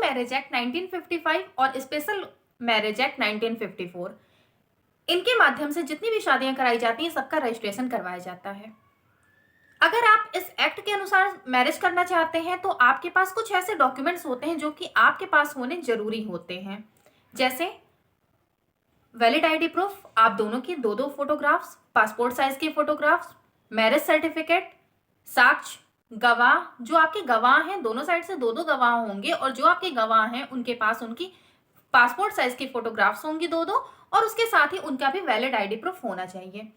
Marriage act 1955 और special marriage act 1954, इनके माध्यम से जितनी भी शादियां कराई जाती हैं सबका रजिस्ट्रेशन करवाया जाता है। अगर आप इस एक्ट के अनुसार मैरिज करना चाहते हैं तो आपके पास कुछ ऐसे डॉक्यूमेंट्स होते हैं जो कि आपके पास होने जरूरी होते हैं, जैसे वैलिड आईडी प्रूफ, आप दोनों की दो फोटोग्राफ्स, पासपोर्ट साइज के फोटोग्राफ्स, मैरिज सर्टिफिकेट, साक्ष्य, गवाह, जो आपके गवाह हैं दोनों साइड से दो गवाह होंगे और जो आपके गवाह हैं उनके पास उनकी पासपोर्ट साइज की फोटोग्राफ्स होंगी दो और उसके साथ ही उनका भी वैलिड आईडी प्रूफ होना चाहिए।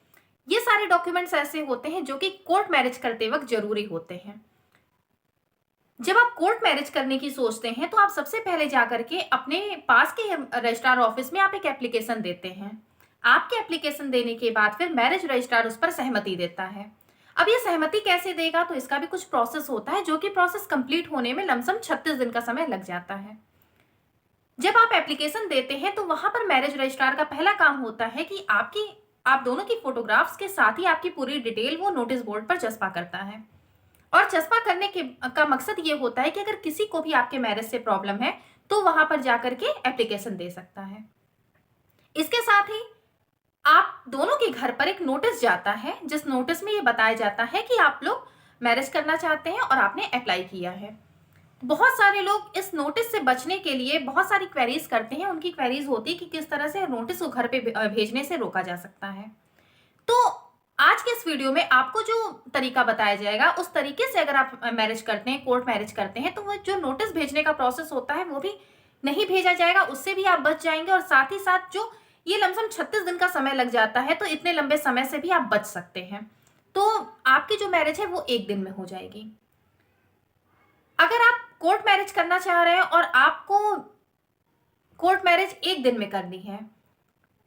ये सारे डॉक्यूमेंट्स ऐसे होते हैं जो कि कोर्ट मैरिज करते वक्त जरूरी होते हैं। जब आप कोर्ट मैरिज करने की सोचते हैं तो आप सबसे पहले जाकर के अपने पास के रजिस्ट्रार ऑफिस में आप एक एप्लीकेशन देते हैं। आपके एप्लीकेशन देने के बाद फिर मैरिज रजिस्ट्रार उस पर सहमति देता है। अब ये सहमति कैसे देगा, तो इसका भी कुछ प्रोसेस होता है जो कि प्रोसेस कंप्लीट होने में लमसम 36 दिन का समय लग जाता है। जब आप एप्लीकेशन देते हैं तो वहां पर मैरिज रजिस्ट्रार का पहला काम होता है कि आप दोनों की फोटोग्राफ्स के साथ ही आपकी पूरी डिटेल वो नोटिस बोर्ड पर चस्पा करता है। और चस्पा करने का मकसद ये होता है कि अगर किसी को भी आपके मैरिज से प्रॉब्लम है तो वहां पर जाकर के एप्लीकेशन दे सकता है। इसके साथ ही आप दोनों के घर पर एक नोटिस जाता है जिस नोटिस में ये बताया जाता है कि आप लोग मैरिज करना चाहते हैं और आपने अप्लाई किया है। बहुत सारे लोग इस नोटिस से बचने के लिए बहुत सारी क्वेरीज करते हैं। उनकी क्वेरीज होती है कि किस तरह से नोटिस को घर पे भेजने से रोका जा सकता है। तो आज के इस वीडियो में आपको जो तरीका बताया जाएगा उस तरीके से अगर आप मैरिज करते हैं, कोर्ट मैरिज करते हैं, तो वो जो नोटिस भेजने का प्रोसेस होता है वो भी नहीं भेजा जाएगा, उससे भी आप बच जाएंगे। और साथ ही साथ जो ये लमसम 36 दिन का समय लग जाता है तो इतने लंबे समय से भी आप बच सकते हैं। तो आपकी जो मैरिज है वो एक दिन में हो जाएगी। अगर आप कोर्ट मैरिज करना चाह रहे हैं और आपको कोर्ट मैरिज एक दिन में करनी है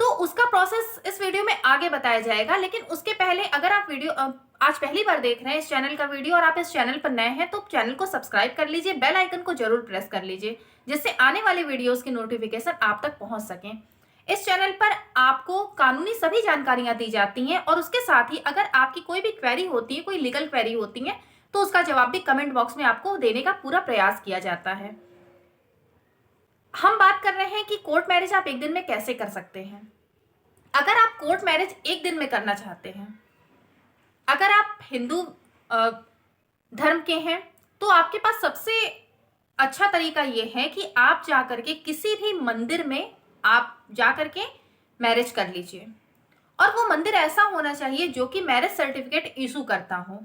तो उसका प्रोसेस इस वीडियो में आगे बताया जाएगा। लेकिन उसके पहले अगर आप वीडियो आज पहली बार देख रहे हैं इस चैनल का वीडियो और आप इस चैनल पर नए हैं तो चैनल को सब्सक्राइब कर लीजिए, बेल आइकन को जरूर प्रेस कर लीजिए जिससे आने वाले वीडियोस की नोटिफिकेशन आप तक पहुंच सकें। इस चैनल पर आपको कानूनी सभी जानकारियां दी जाती हैं और उसके साथ ही अगर आपकी कोई भी क्वेरी होती है, कोई लीगल क्वेरी होती है, तो उसका जवाब भी कमेंट बॉक्स में आपको देने का पूरा प्रयास किया जाता है। हम बात कर रहे हैं कि कोर्ट मैरिज आप एक दिन में कैसे कर सकते हैं। अगर आप कोर्ट मैरिज एक दिन में करना चाहते हैं, अगर आप हिंदू धर्म के हैं तो आपके पास सबसे अच्छा तरीका यह है कि आप जाकर के किसी भी मंदिर में आप जाकर के मैरिज कर लीजिए। और वो मंदिर ऐसा होना चाहिए जो कि मैरिज सर्टिफिकेट इशू करता हो।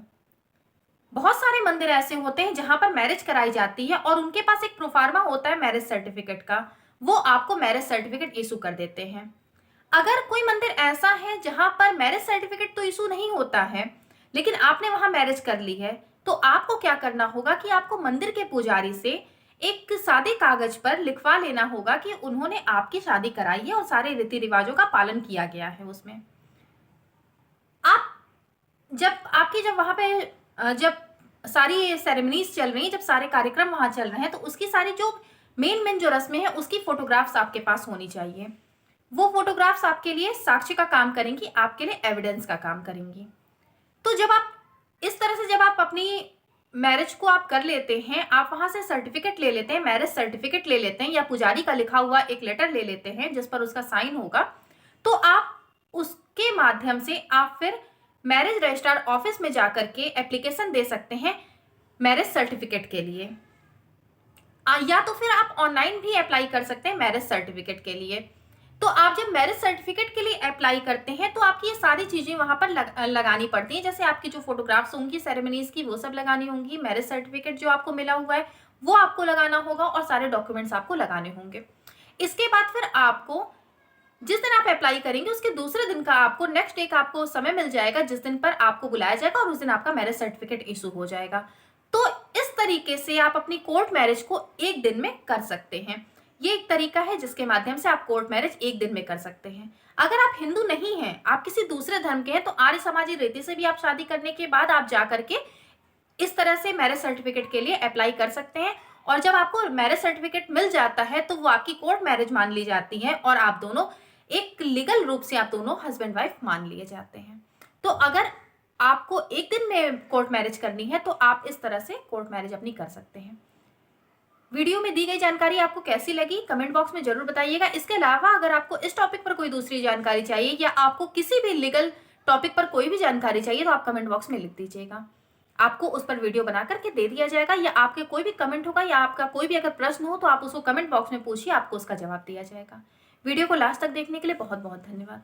बहुत सारे मंदिर ऐसे होते हैं जहां पर मैरिज कराई जाती है और उनके पास एक प्रोफार्मा होता है मैरिज सर्टिफिकेट का, वो आपको मैरिज सर्टिफिकेट इशू कर देते हैं। अगर कोई मंदिर ऐसा है जहां पर मैरिज सर्टिफिकेट तो इशू नहीं होता है लेकिन आपने वहां मैरिज कर ली है, तो आपको क्या करना होगा कि आपको मंदिर के पुजारी से एक सादे कागज पर लिखवा लेना होगा कि उन्होंने आपकी शादी कराई है और सारे रीति रिवाजों का पालन किया गया है। उसमें आप जब वहां पे जब सारी सेरेमनीज चल रही हैं, जब सारे कार्यक्रम वहां चल रहे हैं, तो उसकी सारी जो मेन जो रस्में हैं उसकी फोटोग्राफ्स आपके पास होनी चाहिए। वो फोटोग्राफ्स आपके लिए साक्ष्य का काम करेंगी, आपके लिए एविडेंस का काम करेंगी। तो जब आप इस तरह से जब आप अपनी मैरिज को आप कर लेते हैं, आप वहां से सर्टिफिकेट ले लेते हैं, मैरिज सर्टिफिकेट ले लेते हैं या पुजारी का लिखा हुआ एक लेटर ले लेते हैं जिस पर उसका साइन होगा, तो आप उसके माध्यम से आप फिर मैरिज रजिस्ट्रार ऑफिस में जाकर के एप्लीकेशन दे सकते हैं मैरिज सर्टिफिकेट के लिए। या तो फिर आप ऑनलाइन भी अप्लाई कर सकते हैं मैरिज सर्टिफिकेट के लिए। तो आप जब मैरिज सर्टिफिकेट के लिए अप्लाई करते हैं तो आपकी ये सारी चीजें वहां पर लगानी पड़ती हैं, जैसे आपकी जो फोटोग्राफ्स होंगी सेरेमनीज की वो सब लगानी होंगी, मैरिज सर्टिफिकेट जो आपको मिला हुआ है वो आपको लगाना होगा और सारे डॉक्यूमेंट्स आपको लगाने होंगे। इसके बाद फिर आपको जिस दिन आप अप्लाई करेंगे उसके दूसरे दिन का आपको नेक्स्ट डे का आपको समय मिल जाएगा जिस दिन पर आपको बुलाया जाएगा और उस दिन आपका मैरिज सर्टिफिकेट इशू हो जाएगा। तो इस तरीके से आप अपनी कोर्ट मैरिज को एक दिन में कर सकते हैं। ये एक तरीका है जिसके माध्यम से आप कोर्ट मैरिज एक दिन में कर सकते हैं। अगर आप हिंदू नहीं हैं, आप किसी दूसरे धर्म के हैं, तो आर्य समाजी रीति से भी आप शादी करने के बाद आप जाकर के इस तरह से मैरिज सर्टिफिकेट के लिए अप्लाई कर सकते हैं। और जब आपको मैरिज सर्टिफिकेट मिल जाता है तो वो आपकी कोर्ट मैरिज मान ली जाती है और आप दोनों एक लीगल रूप से आप दोनों हस्बैंड वाइफ मान लिए जाते हैं। तो अगर आपको एक दिन में कोर्ट मैरिज करनी है तो आप इस तरह से कोर्ट मैरिज अपनी कर सकते हैं। वीडियो में दी गई जानकारी आपको कैसी लगी कमेंट बॉक्स में जरूर बताइएगा। इसके अलावा अगर आपको इस टॉपिक पर कोई दूसरी जानकारी चाहिए या आपको किसी भी लीगल टॉपिक पर कोई भी जानकारी चाहिए तो आप कमेंट बॉक्स में लिख दीजिएगा, आपको उस पर वीडियो बना करके दे दिया जाएगा। या आपके कोई भी कमेंट होगा या आपका कोई भी अगर प्रश्न हो तो आप उसको कमेंट बॉक्स में पूछिए, आपको उसका जवाब दिया जाएगा। वीडियो को लास्ट तक देखने के लिए बहुत बहुत धन्यवाद।